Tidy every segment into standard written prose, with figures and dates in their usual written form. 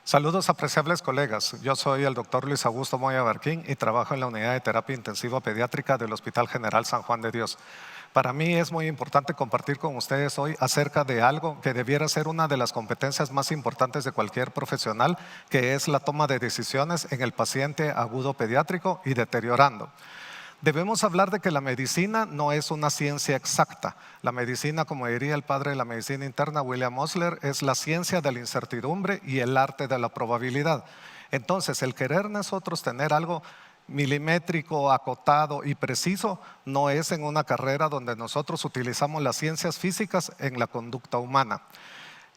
Saludos apreciables colegas, yo soy el doctor Luis Augusto Moya Barquín y trabajo en la unidad de terapia intensiva pediátrica del Hospital General San Juan de Dios. Para mí es muy importante compartir con ustedes hoy acerca de algo que debiera ser una de las competencias más importantes de cualquier profesional, que es la toma de decisiones en el paciente agudo pediátrico y deteriorando. Debemos hablar de que la medicina no es una ciencia exacta. La medicina, como diría el padre de la medicina interna, William Osler, es la ciencia de la incertidumbre y el arte de la probabilidad. Entonces, el querer nosotros tener algo milimétrico, acotado y preciso no es en una carrera donde nosotros utilizamos las ciencias físicas en la conducta humana.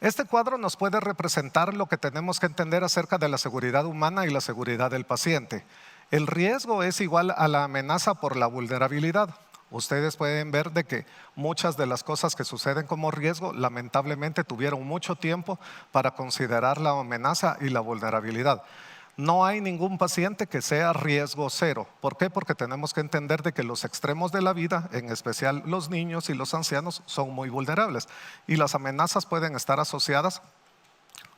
Este cuadro nos puede representar lo que tenemos que entender acerca de la seguridad humana y la seguridad del paciente. El riesgo es igual a la amenaza por la vulnerabilidad. Ustedes pueden ver de que muchas de las cosas que suceden como riesgo lamentablemente tuvieron mucho tiempo para considerar la amenaza y la vulnerabilidad. No hay ningún paciente que sea riesgo cero. ¿Por qué? Porque tenemos que entender de que los extremos de la vida, en especial los niños y los ancianos, son muy vulnerables y las amenazas pueden estar asociadas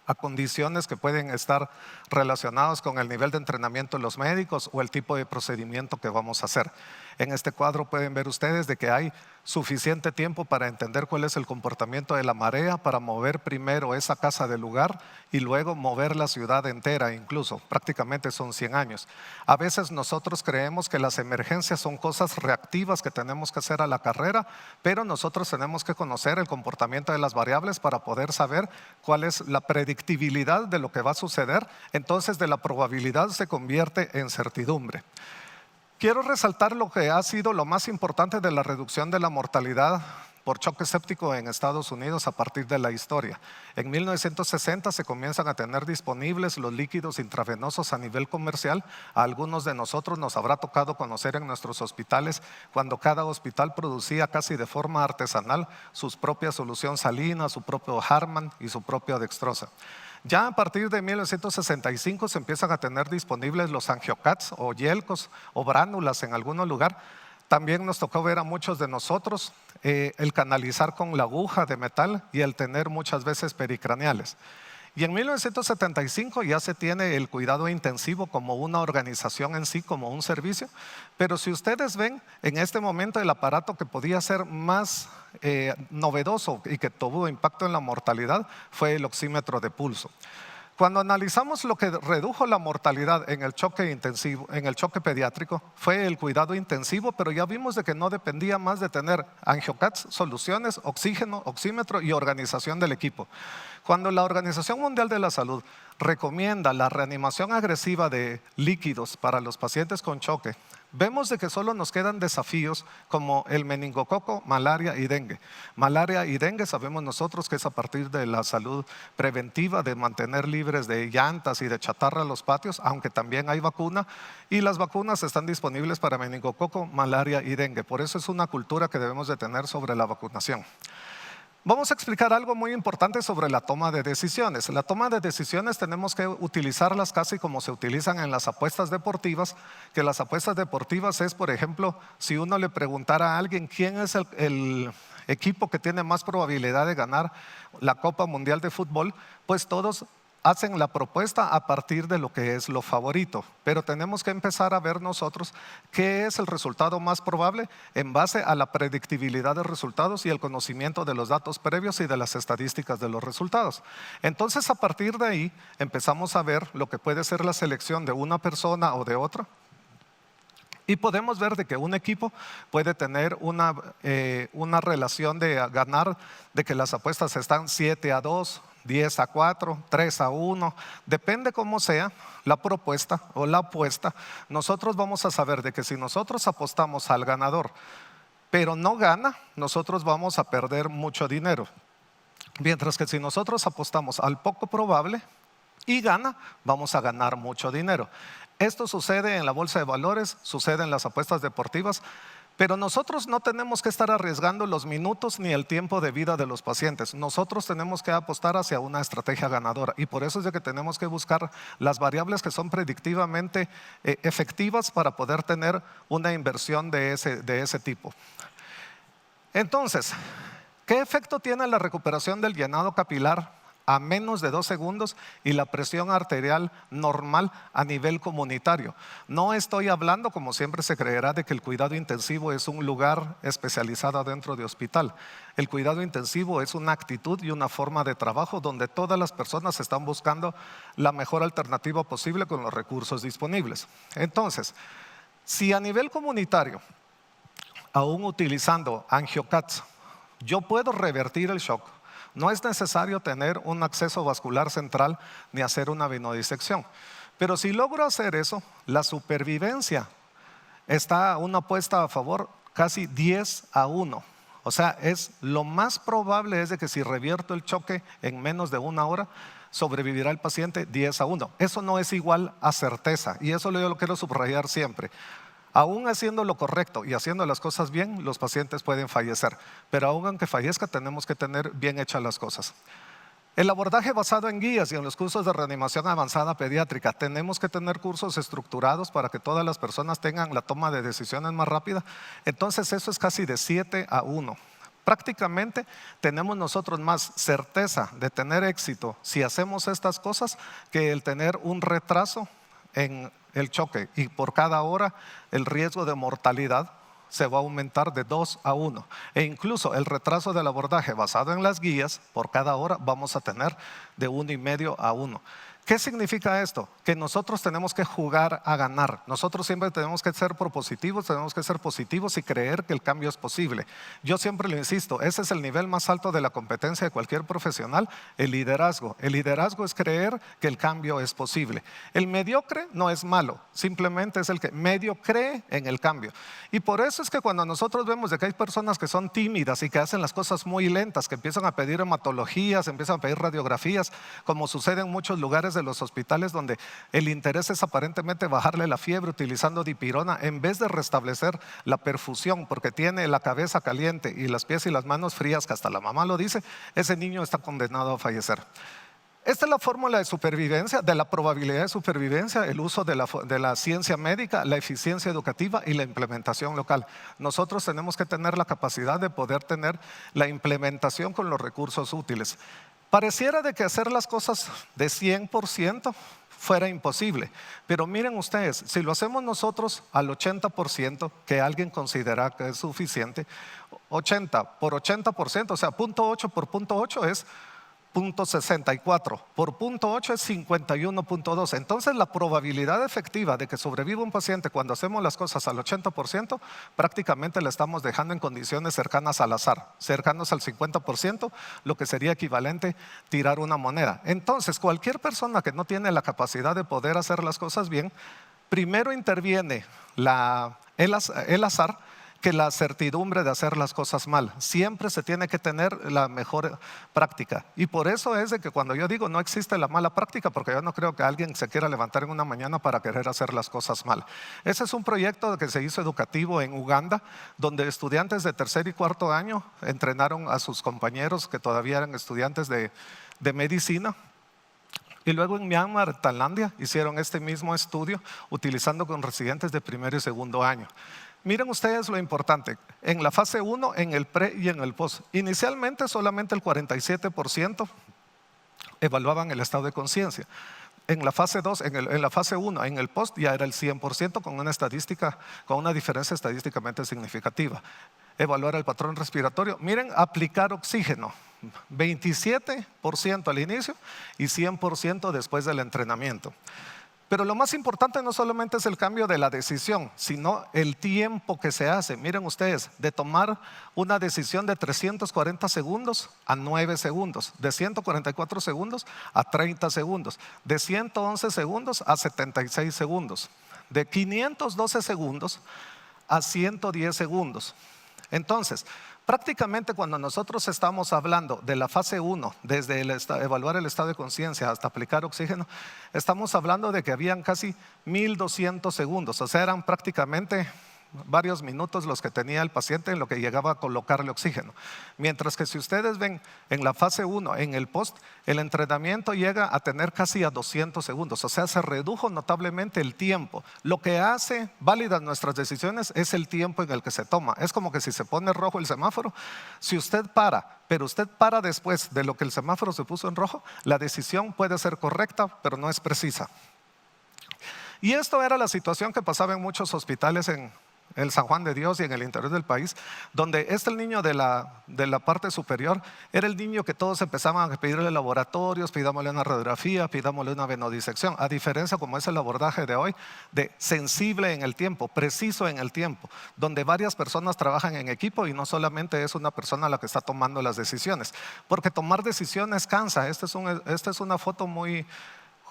a condiciones que pueden estar relacionadas con el nivel de entrenamiento de los médicos o el tipo de procedimiento que vamos a hacer. En este cuadro pueden ver ustedes de que hay suficiente tiempo para entender cuál es el comportamiento de la marea, para mover primero esa casa del lugar y luego mover la ciudad entera, incluso prácticamente son 100 años. A veces nosotros creemos que las emergencias son cosas reactivas que tenemos que hacer a la carrera, pero nosotros tenemos que conocer el comportamiento de las variables para poder saber cuál es la predictibilidad de lo que va a suceder. Entonces de la probabilidad se convierte en certidumbre. Quiero resaltar lo que ha sido lo más importante de la reducción de la mortalidad por choque séptico en Estados Unidos a partir de la historia. En 1960 se comienzan a tener disponibles los líquidos intravenosos a nivel comercial. A algunos de nosotros nos habrá tocado conocer en nuestros hospitales cuando cada hospital producía casi de forma artesanal sus propias solución salina, su propio Harman y su propia dextrosa. Ya a partir de 1965 se empiezan a tener disponibles los angiocats o yelcos o bránulas en algún lugar. También nos tocó ver a muchos de nosotros el canalizar con la aguja de metal y el tener muchas veces pericraneales. Y en 1975 ya se tiene el cuidado intensivo como una organización en sí, como un servicio. Pero si ustedes ven, en este momento el aparato que podía ser más novedoso y que tuvo impacto en la mortalidad fue el oxímetro de pulso. Cuando analizamos lo que redujo la mortalidad en el choque intensivo, en el choque pediátrico, fue el cuidado intensivo, pero ya vimos de que no dependía más de tener angiocats, soluciones, oxígeno, oxímetro y organización del equipo. Cuando la Organización Mundial de la Salud recomienda la reanimación agresiva de líquidos para los pacientes con choque, vemos de que solo nos quedan desafíos como el meningococo, malaria y dengue. Malaria y dengue sabemos nosotros que es a partir de la salud preventiva, de mantener libres de llantas y de chatarra los patios, aunque también hay vacuna y las vacunas están disponibles para meningococo, malaria y dengue. Por eso es una cultura que debemos de tener sobre la vacunación. Vamos a explicar algo muy importante sobre la toma de decisiones. La toma de decisiones tenemos que utilizarlas casi como se utilizan en las apuestas deportivas, que las apuestas deportivas es, por ejemplo, si uno le preguntara a alguien quién es el equipo que tiene más probabilidad de ganar la Copa Mundial de Fútbol, pues todos hacen la propuesta a partir de lo que es lo favorito, pero tenemos que empezar a ver nosotros qué es el resultado más probable en base a la predictibilidad de resultados y el conocimiento de los datos previos y de las estadísticas de los resultados. Entonces a partir de ahí empezamos a ver lo que puede ser la selección de una persona o de otra. Y podemos ver de que un equipo puede tener una relación de ganar, de que las apuestas están 7-2, 10-4, 3-1, depende cómo sea la propuesta o la apuesta. Nosotros vamos a saber de que si nosotros apostamos al ganador, pero no gana, nosotros vamos a perder mucho dinero. Mientras que si nosotros apostamos al poco probable y gana, vamos a ganar mucho dinero. Esto sucede en la bolsa de valores, sucede en las apuestas deportivas, pero nosotros no tenemos que estar arriesgando los minutos ni el tiempo de vida de los pacientes. Nosotros tenemos que apostar hacia una estrategia ganadora y por eso es de que tenemos que buscar las variables que son predictivamente efectivas para poder tener una inversión de ese tipo. Entonces, ¿qué efecto tiene la recuperación del llenado capilar a menos de 2 segundos y la presión arterial normal a nivel comunitario. No estoy hablando, como siempre se creerá, de que el cuidado intensivo es un lugar especializado dentro de hospital. El cuidado intensivo es una actitud y una forma de trabajo donde todas las personas están buscando la mejor alternativa posible con los recursos disponibles. Entonces, si a nivel comunitario, aún utilizando AngioCats, yo puedo revertir el shock, no es necesario tener un acceso vascular central ni hacer una venodisección. Pero si logro hacer eso, la supervivencia está una apuesta a favor casi 10-1. O sea, lo más probable es de que si revierto el choque en menos de 1 hora, sobrevivirá el paciente 10-1. Eso no es igual a certeza, y eso yo lo quiero subrayar siempre. Aún haciendo lo correcto y haciendo las cosas bien, los pacientes pueden fallecer, pero aún aunque fallezca tenemos que tener bien hechas las cosas. El abordaje basado en guías y en los cursos de reanimación avanzada pediátrica, tenemos que tener cursos estructurados para que todas las personas tengan la toma de decisiones más rápida. Entonces eso es casi de 7-1. Prácticamente tenemos nosotros más certeza de tener éxito si hacemos estas cosas que el tener un retraso en el choque, y por cada hora el riesgo de mortalidad se va a aumentar de 2-1, e incluso el retraso del abordaje basado en las guías, por cada hora vamos a tener de 1,5-1. ¿Qué significa esto? Que nosotros tenemos que jugar a ganar. Nosotros siempre tenemos que ser propositivos, tenemos que ser positivos y creer que el cambio es posible. Yo siempre lo insisto, ese es el nivel más alto de la competencia de cualquier profesional, el liderazgo. El liderazgo es creer que el cambio es posible. El mediocre no es malo, simplemente es el que medio cree en el cambio. Y por eso es que cuando nosotros vemos de que hay personas que son tímidas y que hacen las cosas muy lentas, que empiezan a pedir hematologías, empiezan a pedir radiografías, como sucede en muchos lugares de los hospitales donde el interés es aparentemente bajarle la fiebre utilizando dipirona en vez de restablecer la perfusión porque tiene la cabeza caliente y los pies y las manos frías, que hasta la mamá lo dice, ese niño está condenado a fallecer. Esta es la fórmula de supervivencia, de la probabilidad de supervivencia, el uso de la ciencia médica, la eficiencia educativa y la implementación local. Nosotros tenemos que tener la capacidad de poder tener la implementación con los recursos útiles. Pareciera de que hacer las cosas de 100% fuera imposible, pero miren ustedes, si lo hacemos nosotros al 80%, que alguien considera que es suficiente, 80 por 80%, o sea, 0,8 por 0,8 es 0,64, por 0,8 es 51,2. Entonces la probabilidad efectiva de que sobreviva un paciente cuando hacemos las cosas al 80%, prácticamente la estamos dejando en condiciones cercanas al azar, cercanos al 50%, lo que sería equivalente a tirar una moneda. Entonces cualquier persona que no tiene la capacidad de poder hacer las cosas bien, primero interviene el azar que la certidumbre de hacer las cosas mal. Siempre se tiene que tener la mejor práctica, y por eso es de que cuando yo digo no existe la mala práctica, porque yo no creo que alguien se quiera levantar en una mañana para querer hacer las cosas mal. Ese es un proyecto que se hizo educativo en Uganda, donde estudiantes de 3er y 4.er año entrenaron a sus compañeros que todavía eran estudiantes de medicina. Y luego en Myanmar, Tailandia, hicieron este mismo estudio utilizando con residentes de 1er y 2.er año. Miren ustedes lo importante, en la fase 1, en el pre y en el post, inicialmente solamente el 47% evaluaban el estado de conciencia. En la fase 2, en la fase 1, en el post ya era el 100% con una diferencia estadísticamente significativa. Evaluar el patrón respiratorio, miren, aplicar oxígeno, 27% al inicio y 100% después del entrenamiento. Pero lo más importante no solamente es el cambio de la decisión, sino el tiempo que se hace. Miren ustedes, de tomar una decisión de 340 segundos a 9 segundos, de 144 segundos a 30 segundos, de 111 segundos a 76 segundos, de 512 segundos a 110 segundos. Entonces, prácticamente cuando nosotros estamos hablando de la fase 1, desde evaluar el estado de conciencia hasta aplicar oxígeno, estamos hablando de que habían casi 1,200 segundos, o sea, eran prácticamente varios minutos los que tenía el paciente en lo que llegaba a colocarle oxígeno. Mientras que si ustedes ven en la fase 1, en el post, el entrenamiento llega a tener casi a 200 segundos, o sea, se redujo notablemente el tiempo. Lo que hace válidas nuestras decisiones es el tiempo en el que se toma. Es como que si se pone rojo el semáforo, si usted para, pero usted para después de lo que el semáforo se puso en rojo, la decisión puede ser correcta, pero no es precisa. Y esto era la situación que pasaba en muchos hospitales en el San Juan de Dios y en el interior del país, donde el niño de la parte superior era el niño que todos empezaban a pedirle laboratorios, pidámosle una radiografía, pidámosle una venodisección, a diferencia como es el abordaje de hoy, de sensible en el tiempo, preciso en el tiempo, donde varias personas trabajan en equipo y no solamente es una persona la que está tomando las decisiones, porque tomar decisiones cansa. Esta es una foto muy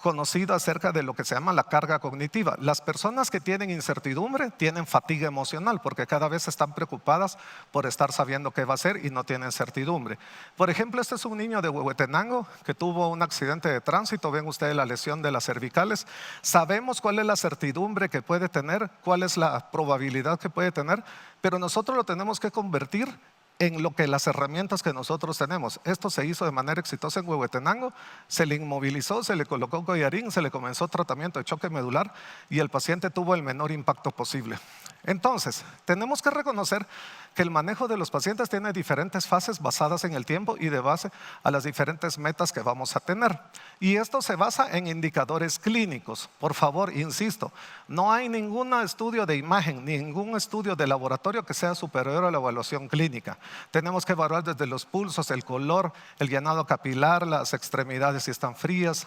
conocido acerca de lo que se llama la carga cognitiva. Las personas que tienen incertidumbre tienen fatiga emocional porque cada vez están preocupadas por estar sabiendo qué va a hacer y no tienen certidumbre. Por ejemplo, este es un niño de Huehuetenango que tuvo un accidente de tránsito. Ven ustedes la lesión de las cervicales. Sabemos cuál es la certidumbre que puede tener, cuál es la probabilidad que puede tener, pero nosotros lo tenemos que convertir en lo que las herramientas que nosotros tenemos. Esto se hizo de manera exitosa en Huehuetenango, se le inmovilizó, se le colocó collarín, se le comenzó tratamiento de choque medular y el paciente tuvo el menor impacto posible. Entonces, tenemos que reconocer que el manejo de los pacientes tiene diferentes fases basadas en el tiempo y de base a las diferentes metas que vamos a tener. Y esto se basa en indicadores clínicos. Por favor, insisto, no hay ningún estudio de imagen, ningún estudio de laboratorio que sea superior a la evaluación clínica. Tenemos que evaluar desde los pulsos, el color, el llenado capilar, las extremidades si están frías.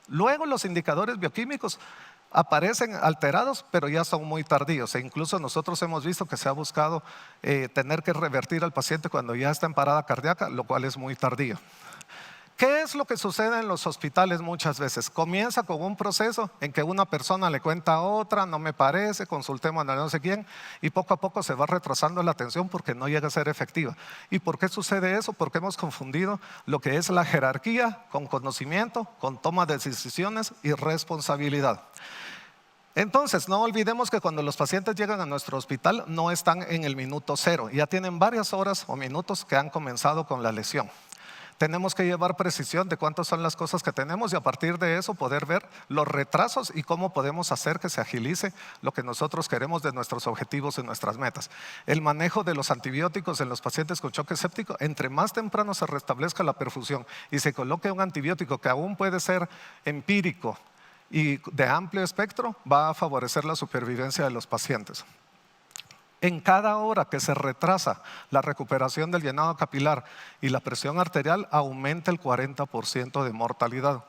Luego los indicadores bioquímicos aparecen alterados, pero ya son muy tardíos. E incluso nosotros hemos visto que se ha buscado tener que revertir al paciente cuando ya está en parada cardíaca, lo cual es muy tardío. ¿Qué es lo que sucede en los hospitales muchas veces? Comienza con un proceso en que una persona le cuenta a otra, no me parece, consultemos a no sé quién, y poco a poco se va retrasando la atención porque no llega a ser efectiva. ¿Y por qué sucede eso? Porque hemos confundido lo que es la jerarquía con conocimiento, con toma de decisiones y responsabilidad. Entonces, no olvidemos que cuando los pacientes llegan a nuestro hospital no están en el minuto cero, ya tienen varias horas o minutos que han comenzado con la lesión. Tenemos que llevar precisión de cuántas son las cosas que tenemos y a partir de eso poder ver los retrasos y cómo podemos hacer que se agilice lo que nosotros queremos de nuestros objetivos y nuestras metas. El manejo de los antibióticos en los pacientes con choque séptico, entre más temprano se restablezca la perfusión y se coloque un antibiótico que aún puede ser empírico y de amplio espectro, va a favorecer la supervivencia de los pacientes. En cada hora que se retrasa la recuperación del llenado capilar y la presión arterial, aumenta el 40% de mortalidad.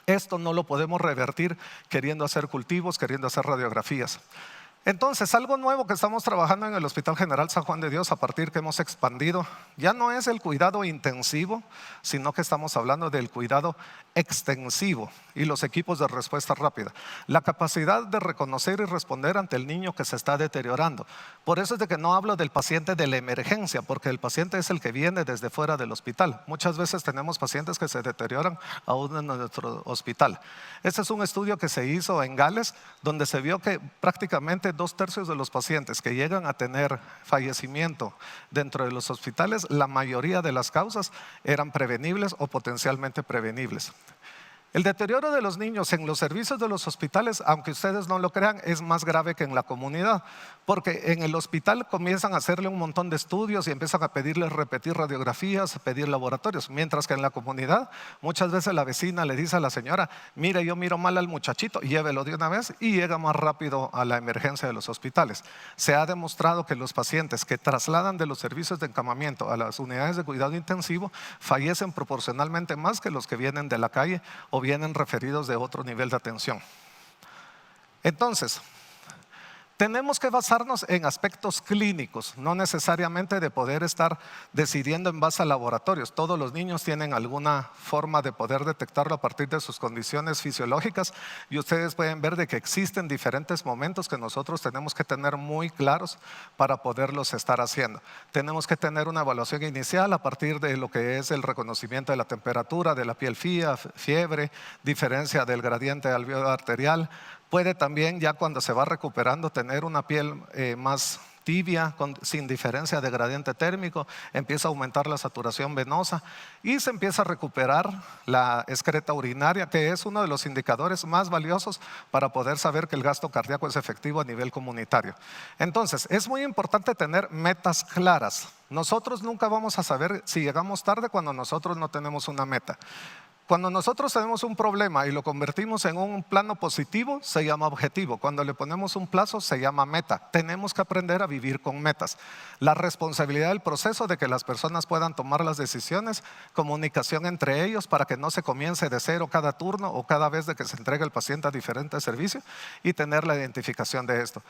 Esto no lo podemos revertir queriendo hacer cultivos, queriendo hacer radiografías. Entonces, algo nuevo que estamos trabajando en el Hospital General San Juan de Dios a partir que hemos expandido, ya no es el cuidado intensivo, sino que estamos hablando del cuidado extensivo y los equipos de respuesta rápida. La capacidad de reconocer y responder ante el niño que se está deteriorando. Por eso es de que no hablo del paciente de la emergencia, porque el paciente es el que viene desde fuera del hospital. Muchas veces tenemos pacientes que se deterioran aún en nuestro hospital. Este es un estudio que se hizo en Gales, donde se vio que prácticamente 2/3 de los pacientes que llegan a tener fallecimiento dentro de los hospitales, la mayoría de las causas eran prevenibles o potencialmente prevenibles. El deterioro de los niños en los servicios de los hospitales, aunque ustedes no lo crean, es más grave que en la comunidad, porque en el hospital comienzan a hacerle un montón de estudios y empiezan a pedirles repetir radiografías, a pedir laboratorios, mientras que en la comunidad muchas veces la vecina le dice a la señora, mire, yo miro mal al muchachito, llévelo de una vez y llega más rápido a la emergencia de los hospitales. Se ha demostrado que los pacientes que trasladan de los servicios de encamamiento a las unidades de cuidado intensivo fallecen proporcionalmente más que los que vienen de la calle o vienen referidos de otro nivel de atención. Entonces, tenemos que basarnos en aspectos clínicos, no necesariamente de poder estar decidiendo en base a laboratorios. Todos los niños tienen alguna forma de poder detectarlo a partir de sus condiciones fisiológicas y ustedes pueden ver de que existen diferentes momentos que nosotros tenemos que tener muy claros para poderlos estar haciendo. Tenemos que tener una evaluación inicial a partir de lo que es el reconocimiento de la temperatura, de la piel fría, fiebre, diferencia del gradiente alveolar arterial, Puede también, ya cuando se va recuperando, tener una piel más tibia, sin diferencia de gradiente térmico, empieza a aumentar la saturación venosa y se empieza a recuperar la excreta urinaria, que es uno de los indicadores más valiosos para poder saber que el gasto cardíaco es efectivo a nivel comunitario. Entonces, es muy importante tener metas claras. Nosotros nunca vamos a saber si llegamos tarde cuando nosotros no tenemos una meta. Cuando nosotros tenemos un problema y lo convertimos en un plano positivo, se llama objetivo. Cuando le ponemos un plazo, se llama meta. Tenemos que aprender a vivir con metas. La responsabilidad del proceso de que las personas puedan tomar las decisiones, comunicación entre ellos para que no se comience de cero cada turno o cada vez de que se entregue el paciente a diferentes servicios y tener la identificación de esto.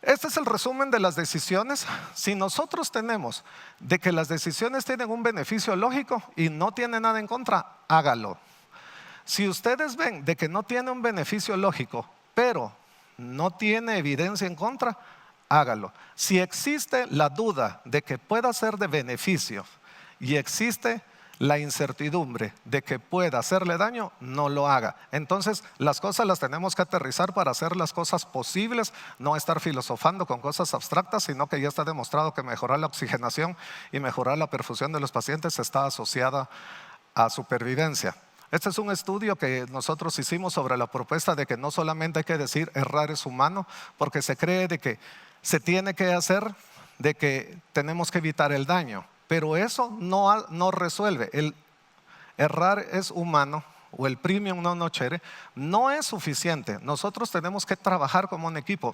Este es el resumen de las decisiones. Si nosotros tenemos de que las decisiones tienen un beneficio lógico y no tiene nada en contra, hágalo. Si ustedes ven de que no tiene un beneficio lógico, pero no tiene evidencia en contra, hágalo. Si existe la duda de que pueda ser de beneficio y existe la incertidumbre de que pueda hacerle daño, no lo haga. Entonces, las cosas las tenemos que aterrizar para hacer las cosas posibles, no estar filosofando con cosas abstractas, sino que ya está demostrado que mejorar la oxigenación y mejorar la perfusión de los pacientes está asociada a supervivencia. Este es un estudio que nosotros hicimos sobre la propuesta de que no solamente hay que decir errar es humano, porque se cree de que se tiene que hacer, de que tenemos que evitar el daño. Pero eso no resuelve. El errar es humano o el premium non nocere no es suficiente. Nosotros tenemos que trabajar como un equipo.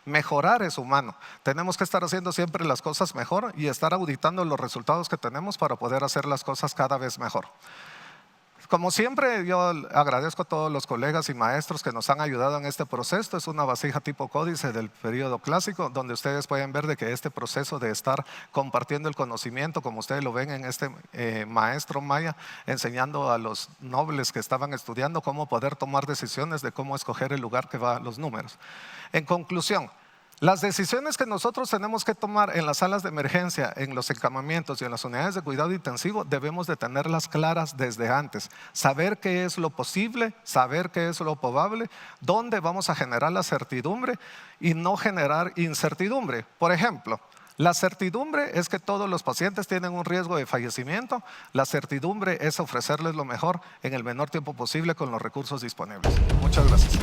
Mejorar es humano. Tenemos que estar haciendo siempre las cosas mejor y estar auditando los resultados que tenemos para poder hacer las cosas cada vez mejor. Como siempre, yo agradezco a todos los colegas y maestros que nos han ayudado en este proceso. Es una vasija tipo códice del periodo clásico, donde ustedes pueden ver de que este proceso de estar compartiendo el conocimiento, como ustedes lo ven en este maestro Maya, enseñando a los nobles que estaban estudiando cómo poder tomar decisiones de cómo escoger el lugar que va a los números. En conclusión, las decisiones que nosotros tenemos que tomar en las salas de emergencia, en los encamamientos y en las unidades de cuidado intensivo, debemos de tenerlas claras desde antes. Saber qué es lo posible, saber qué es lo probable, dónde vamos a generar la certidumbre y no generar incertidumbre. Por ejemplo, la certidumbre es que todos los pacientes tienen un riesgo de fallecimiento. La certidumbre es ofrecerles lo mejor en el menor tiempo posible con los recursos disponibles. Muchas gracias.